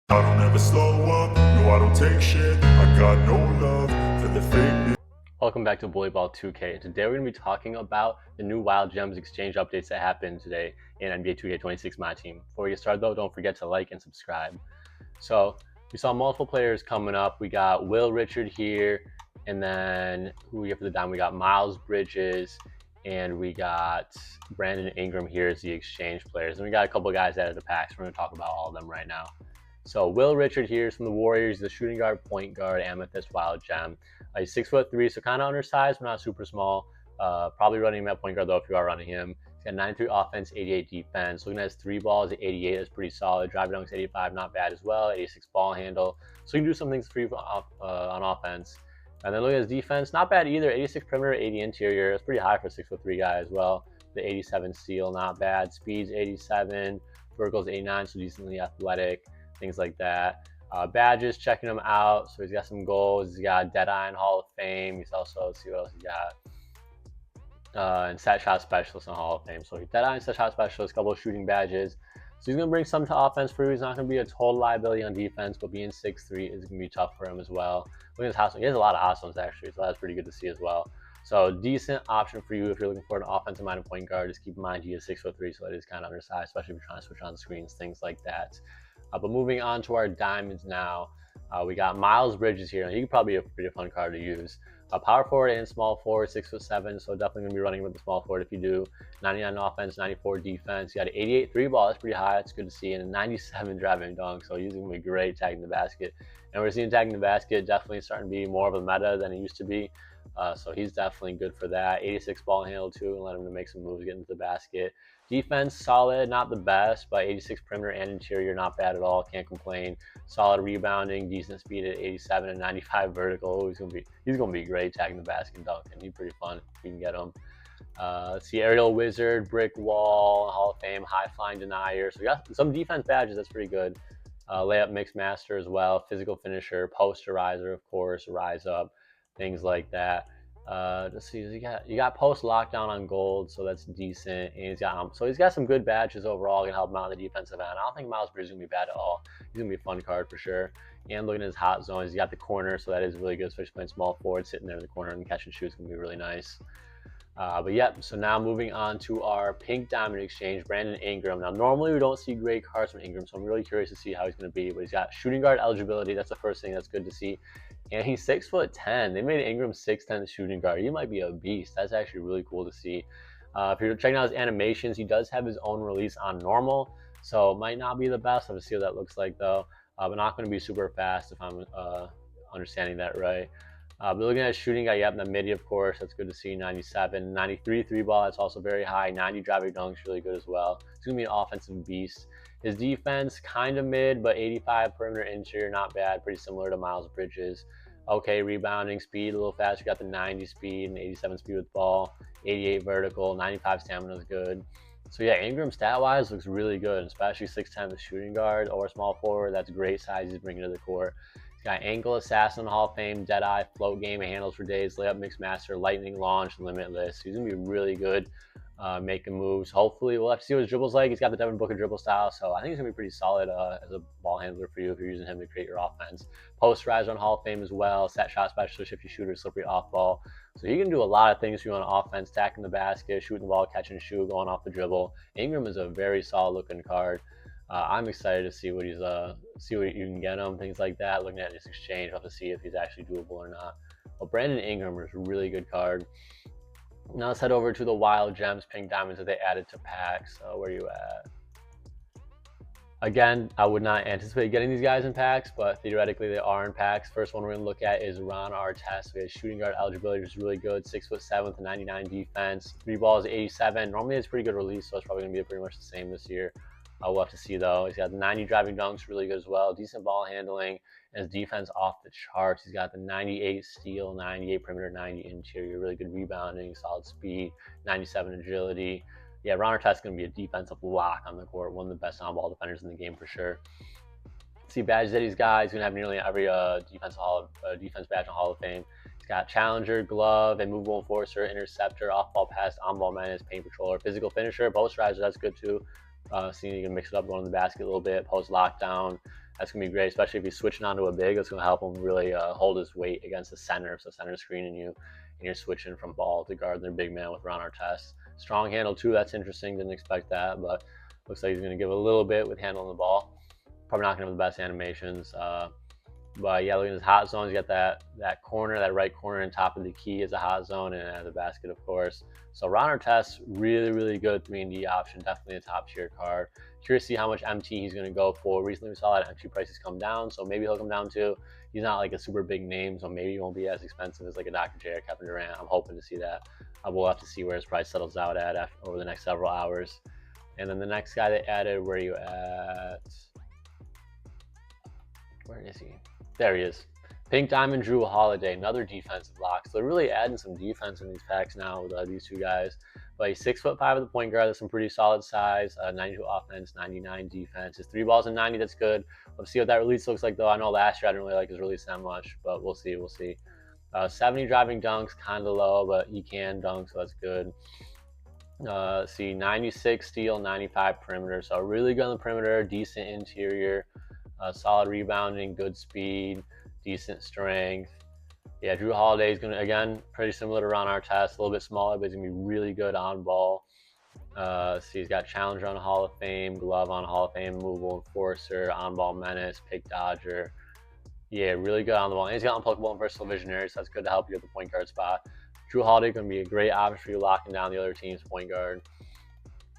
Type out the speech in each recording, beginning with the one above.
I don't ever slow up, no I don't take shit. I got no love for the fake. Welcome back to Volleyball 2K. Today we're going to be talking about the new Wild Gems exchange updates that happened today in NBA 2K26 MyTeam. Before we get started though, don't forget to like and subscribe. So we saw multiple players coming up. We got Will Richard here, and then who we get for the dime? We got Miles Bridges, and we got Brandon Ingram here as the exchange players. And we got a couple guys out of the packs. We're going to talk about all of them right now. So Will Richard here is from the Warriors, the shooting guard, point guard, Amethyst Wild Gem. He's 6'3", so kind of undersized, but not super small. Probably running him at point guard though if you are running him. He's got 93 offense, 88 defense. Looking at his three balls at 88, that's pretty solid. Drive dunks 85, not bad as well. 86 ball handle, so you can do some things for you on offense. And then look at his defense, not bad either. 86 perimeter, 80 interior. That's pretty high for a 6'3" guy as well. The 87 steal, not bad. Speed's 87, vertical's 89, so decently athletic. Things like that. Badges, checking him out. So he's got some goals. He's got Deadeye in Hall of Fame. He's also, let's see what else he got. And set shot specialist in Hall of Fame. So he's Deadeye and set shot specialist, a couple of shooting badges. So he's going to bring some to offense for you. He's not going to be a total liability on defense, but being 6'3" is going to be tough for him as well. Look at his hot zone. He has a lot of hot zones actually, so that's pretty good to see as well. So decent option for you if you're looking for an offensive-minded point guard. Just keep in mind he is 6'3", so it is kind of undersized, especially if you're trying to switch on the screens, things like that. But moving on to our diamonds now, we got Miles Bridges here. He could probably be a pretty fun card to use. Power forward and small forward, 6'7", so definitely going to be running with the small forward if you do. 99 offense, 94 defense. You got an 88 three ball, that's pretty high, that's good to see. And a 97 driving dunk, so he's going to be great tagging the basket. And we're seeing tagging the basket definitely starting to be more of a meta than it used to be. So he's definitely good for that. 86 ball handle too, and let him to make some moves, get into the basket. Defense, solid, not the best, but 86 perimeter and interior, not bad at all. Can't complain. Solid rebounding, decent speed at 87 and 95 vertical. He's gonna be great tagging the basket and dunking. He's pretty fun if you can get him. Let's see, aerial wizard, brick wall, Hall of Fame, high flying denier. So we got some defense badges. That's pretty good. Layup mix master as well. Physical finisher, posterizer, of course, rise up, things like that. Let's see, you got post lockdown on gold, so that's decent. And he's got some good badges overall, gonna help him out on the defensive end. I don't think Miles Bridges is gonna be bad at all. He's gonna be a fun card for sure. And looking at his hot zones, he's got the corner, so that is really good, especially playing small forward, sitting there in the corner and catch and shoot is gonna be really nice. But yep, so now moving on to our pink diamond exchange, Brandon Ingram. Now, normally we don't see great cards from Ingram, so I'm really curious to see how he's going to be. But he's got shooting guard eligibility. That's the first thing that's good to see. And he's 6'10". They made Ingram 6'10" shooting guard. He might be a beast. That's actually really cool to see. If you're checking out his animations, he does have his own release on normal, so it might not be the best. I'll see what that looks like though. But not going to be super fast if I'm understanding that right. But looking at shooting guy, yep, the midi, of course, that's good to see. 97, 93 three ball, that's also very high. 90 driving dunks, really good as well. It's gonna be an offensive beast. His defense, kind of mid, but 85 perimeter interior, not bad. Pretty similar to Miles Bridges. Okay, rebounding speed, a little faster. You got the 90 speed and 87 speed with ball. 88 vertical, 95 stamina is good. So yeah, Ingram stat-wise looks really good, especially 6'10" the shooting guard or small forward. That's great size he's bringing to the court. Got Ankle Assassin Hall of Fame, Deadeye, Float Game, Handles for Days, Layup Mix Master, Lightning Launch, Limitless. He's going to be really good making moves. Hopefully, we'll have to see what his dribble's like. He's got the Devin Booker dribble style, so I think he's going to be pretty solid as a ball handler for you if you're using him to create your offense. Posterizer on Hall of Fame as well, set shot specialist, shifty shooter, slippery off ball. So he can do a lot of things for you on offense, stacking the basket, shooting the ball, catching and shoot, going off the dribble. Ingram is a very solid looking card. I'm excited to see what you can get him, things like that. Looking at this exchange, I'll have to see if he's actually doable or not. Well, Brandon Ingram is a really good card. Now let's head over to the Wild Gems pink diamonds that they added to packs. Where are you at? Again, I would not anticipate getting these guys in packs, but theoretically they are in packs. First one we're going to look at is Ron Artest. We have shooting guard eligibility, which is really good. 6'7" with a 99 defense. Three balls, 87. Normally it's pretty good release, so it's probably going to be pretty much the same this year. We'll have to see though. He's got the 90 driving dunks, really good as well. Decent ball handling, and his defense off the charts. He's got the 98 steal, 98 perimeter, 90 interior, really good rebounding, solid speed, 97 agility. Yeah, Ron Artest is going to be a defensive lock on the court. One of the best on-ball defenders in the game for sure. See badges that he's got. He's going to have nearly every defense badge in Hall of Fame. He's got Challenger, Glove, Immovable Enforcer, Interceptor, Off-Ball Pass, On-Ball Menace, Paint Patroller, Physical Finisher, Posterizer, that's good too. Seeing you can mix it up, going to the basket a little bit, post lockdown, That's going to be great, especially if he's switching onto a big. It's going to help him really hold his weight against the center. So center screening you, and you're switching from ball to guard their big man with Ron Artest. Strong handle too. That's interesting. Didn't expect that, but looks like he's going to give a little bit with handling the ball. Probably not going to have the best animations. But yeah, look at his hot zones. You got that corner, that right corner on top of the key is a hot zone, and the basket, of course. So Ron Artest, really, really good 3-and-D option. Definitely a top tier card. Curious to see how much MT he's going to go for. Recently, we saw that MT prices come down, so maybe he'll come down too. He's not like a super big name, so maybe he won't be as expensive as like a Dr. J or Kevin Durant. I'm hoping to see that. We'll have to see where his price settles out at over the next several hours. And then the next guy they added, where are you at? Where is he? There he is. Pink Diamond Drew Holiday, another defensive lock. So they're really adding some defense in these packs now with these two guys. But he's 6'5" at the point guard. That's some pretty solid size. 92 offense, 99 defense. His 3 balls and 90, that's good. Let's see what that release looks like, though. I know last year I didn't really like his release that much, but we'll see. 70 driving dunks, kind of low, but he can dunk, so that's good. 96 steal, 95 perimeter. So really good on the perimeter, decent interior. Solid rebounding, good speed, decent strength. Yeah, Drew Holiday is going to, again, pretty similar to Ron Artest, a little bit smaller, but he's going to be really good on ball. He's got Challenger on Hall of Fame, Glove on Hall of Fame, Movable Enforcer, On Ball Menace, Pick Dodger. Yeah, really good on the ball. And he's got Unpluckable and Versatile Visionary, so that's good to help you at the point guard spot. Drew Holiday is going to be a great option for you locking down the other team's point guard.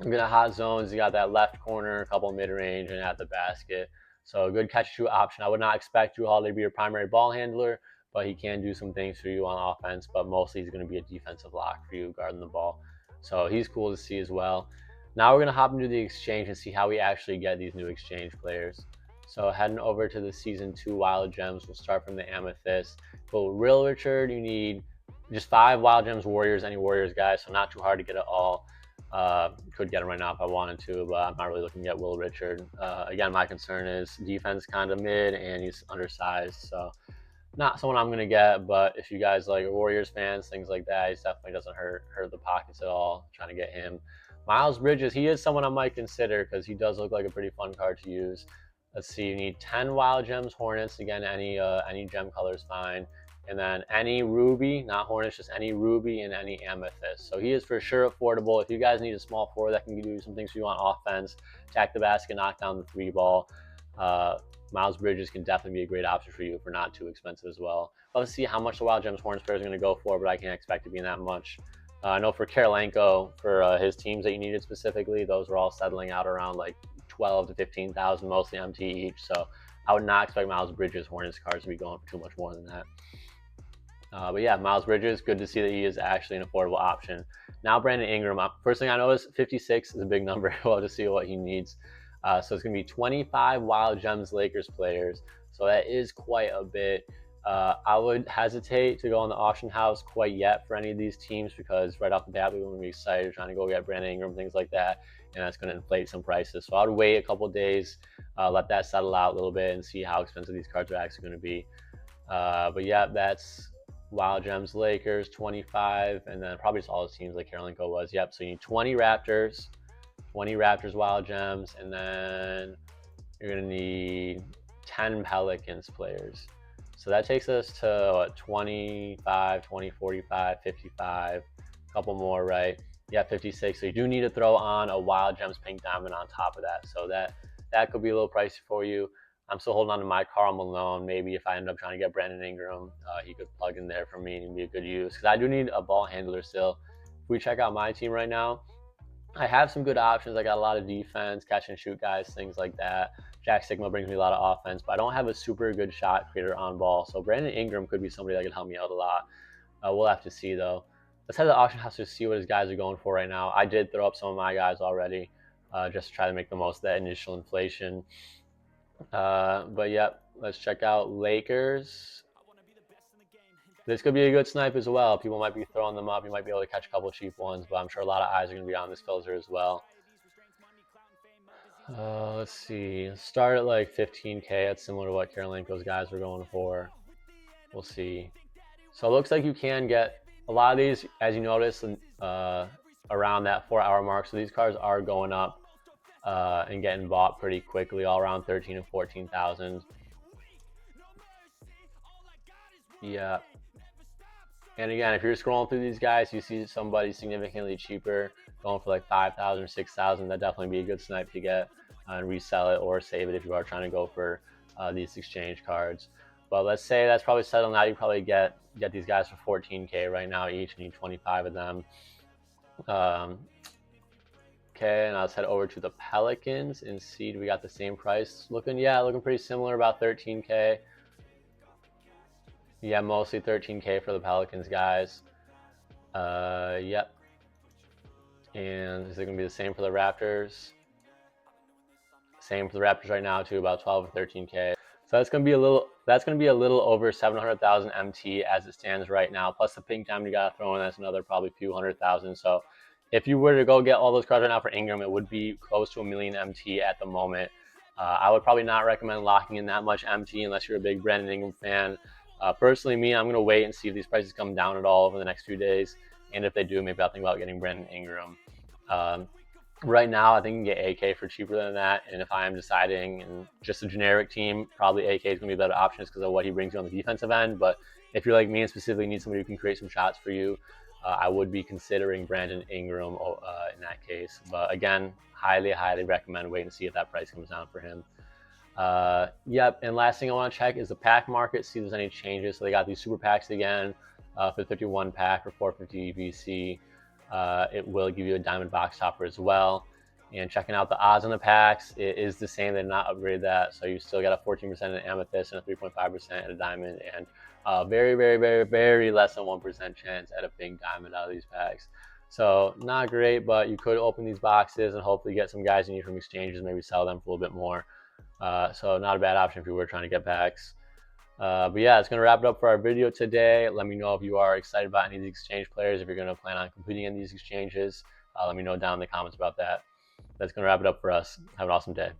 I'm going to hot zones. You got that left corner, a couple mid-range, and at the basket. So a good catch-shoot option. I would not expect Drew Holiday to be your primary ball handler, but he can do some things for you on offense, but mostly he's going to be a defensive lock for you guarding the ball. So he's cool to see as well. Now we're going to hop into the exchange and see how we actually get these new exchange players. So heading over to the Season 2 Wild Gems, we'll start from the Amethyst. But Real Richard, you need just 5 Wild Gems Warriors, any Warriors guys, so not too hard to get it all. Could get him right now if I wanted to, but I'm not really looking at Will Richard. Again, my concern is defense kind of mid, and he's undersized, so not someone I'm going to get. But if you guys like Warriors fans, things like that, he definitely doesn't hurt the pockets at all. Trying to get him. Miles Bridges, he is someone I might consider because he does look like a pretty fun card to use. Let's see, you need 10 Wild Gems Hornets. Again, any gem color is fine. And then any Ruby, not Hornets, just any Ruby and any Amethyst. So he is for sure affordable. If you guys need a small forward that can do some things for you on offense, attack the basket, knock down the 3-ball, Miles Bridges can definitely be a great option for you for not too expensive as well. Let's see how much the Wild Gems Hornets players are going to go for, but I can't expect to be that much. I know for Karolinko, for his teams that you needed specifically, those were all settling out around like 12 to 15,000, mostly MT each. So I would not expect Miles Bridges Hornets cards to be going for too much more than that. But yeah, Miles Bridges, good to see that he is actually an affordable option. Now Brandon Ingram, first thing I know is 56 is a big number. We'll have to see what he needs. So it's going to be 25 Wild Gems Lakers players. So that is quite a bit. I would hesitate to go on the auction house quite yet for any of these teams because right off the bat, we wouldn't be excited trying to go get Brandon Ingram, things like that. And that's going to inflate some prices. So I would wait a couple of days, let that settle out a little bit and see how expensive these cards are actually going to be. But yeah, that's Wild Gems Lakers, 25, and then probably just all those teams like Karolinko was. Yep, so you need 20 Raptors Wild Gems, and then you're going to need 10 Pelicans players. So that takes us to what, 25, 20, 45, 55, a couple more, right? Yeah, 56. So you do need to throw on a Wild Gems Pink Diamond on top of that. So that could be a little pricey for you. I'm still holding on to my Karl Malone. Maybe if I end up trying to get Brandon Ingram, he could plug in there for me and be a good use. Because I do need a ball handler still. If we check out my team right now, I have some good options. I got a lot of defense, catch and shoot guys, things like that. Jack Sigma brings me a lot of offense, but I don't have a super good shot creator on ball. So Brandon Ingram could be somebody that could help me out a lot. We'll have to see though. Let's head to the auction house to see what his guys are going for right now. I did throw up some of my guys already, just to try to make the most of that initial inflation. But yep, let's check out Lakers. This could be a good snipe as well. People might be throwing them up. You might be able to catch a couple cheap ones, but I'm sure a lot of eyes are going to be on this filter as well. Let's see. Start at like 15K. That's similar to what Karolinko's guys were going for. We'll see. So it looks like you can get a lot of these, as you notice, around that 4-hour mark. So these cards are going up and getting bought pretty quickly, all around 13 and 14,000. Yeah. And again, if you're scrolling through these guys, you see somebody significantly cheaper going for like 5,000 or 6,000. That'd definitely be a good snipe to get and resell it or save it if you are trying to go for these exchange cards. But let's say that's probably settled now. You probably get these guys for 14K right now each. You need 25 of them. Okay, and let's head over to the Pelicans and see, do we got the same price? Looking pretty similar, about 13K. Yeah, mostly 13K for the Pelicans, guys. Yep. And is it going to be the same for the Raptors? Same for the Raptors right now too, about 12 or 13K. So that's going to be a little over 700,000 MT as it stands right now. Plus the pink diamond you got to throw in, that's another probably few 100,000. So if you were to go get all those cards right now for Ingram, it would be close to 1 million MT at the moment. I would probably not recommend locking in that much MT unless you're a big Brandon Ingram fan. Personally, I'm going to wait and see if these prices come down at all over the next few days. And if they do, maybe I'll think about getting Brandon Ingram. Right now, I think you can get AK for cheaper than that. And if I am deciding in just a generic team, probably AK is going to be a better option just because of what he brings you on the defensive end. But if you're like me and specifically need somebody who can create some shots for you, I would be considering Brandon Ingram in that case. But again, highly recommend waiting to see if that price comes down for him. Yep, and last thing I want to check is the pack market, see if there's any changes. So they got these super packs again for the 51 pack for 450 VC. It will give you a diamond box topper as well. And checking out the odds on the packs, it is the same. They did not upgrade that, so you still got a 14% in amethyst and a 3.5% at a diamond, and very less than 1% chance at a pink diamond out of these packs. So not great, but you could open these boxes and hopefully get some guys you need from exchanges, maybe sell them for a little bit more. So not a bad option if you were trying to get packs. But yeah, it's going to wrap it up for our video today. Let me know if you are excited about any of these exchange players, if you're going to plan on competing in these exchanges. Let me know down in the comments about that. That's going to wrap it up for us. Have an awesome day.